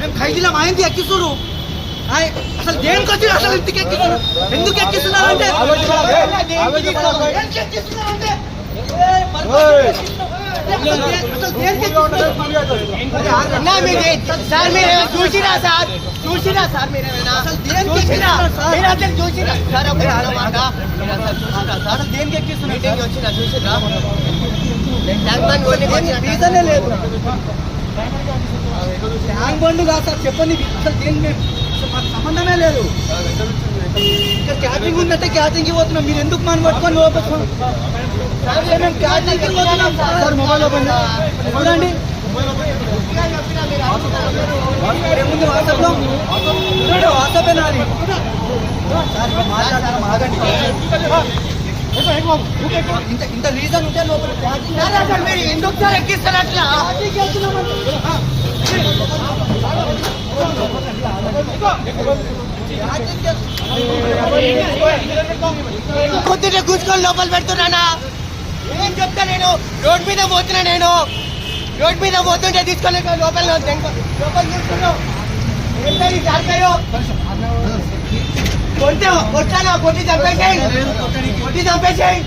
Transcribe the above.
మేము ఖైదీలం ఆయనది ఎక్కిస్తున్నారు. అసలు దేనికి వచ్చి అసలు ఎందుకు ఎక్కిస్తున్నారంటే చూసిరా సార్ మీరేమైనా చూసిరా సార్ దేనికి ఎక్కిస్తున్నారు వచ్చినా చూసిరా రీజనే లేదు. ట్యాంక్ బండ్ కాదు సార్ చెప్పండి అసలు దేనికి మాకు సంబంధమే లేదు. ఇక్కడ క్యాటరింగ్ ఉందంటే క్యాటరింగ్కి పోతున్నాం. మీరు ఎందుకు మనం పట్టుకొని లోపల క్యాటరింగ్కి పోతున్నాం సార్. మొబైల్ ఓపెన్ చూడండి ఏముంది వాట్సాప్లో వాట్సాప్ నాది మాట్లాడతారు. ఇంత రీజన్ ఉంటే లోపల మీరు ఎందుకు సార్ ఎక్కిస్తారు అట్లా కొద్దిగా కూర్చుకొని లోపల పెడుతున్నానా ఏం చెప్తా. నేను రోడ్ మీద పోతుంటే తీసుకొని లోపల కూర్చున్నావు. కొట్టి చంపేసాయి.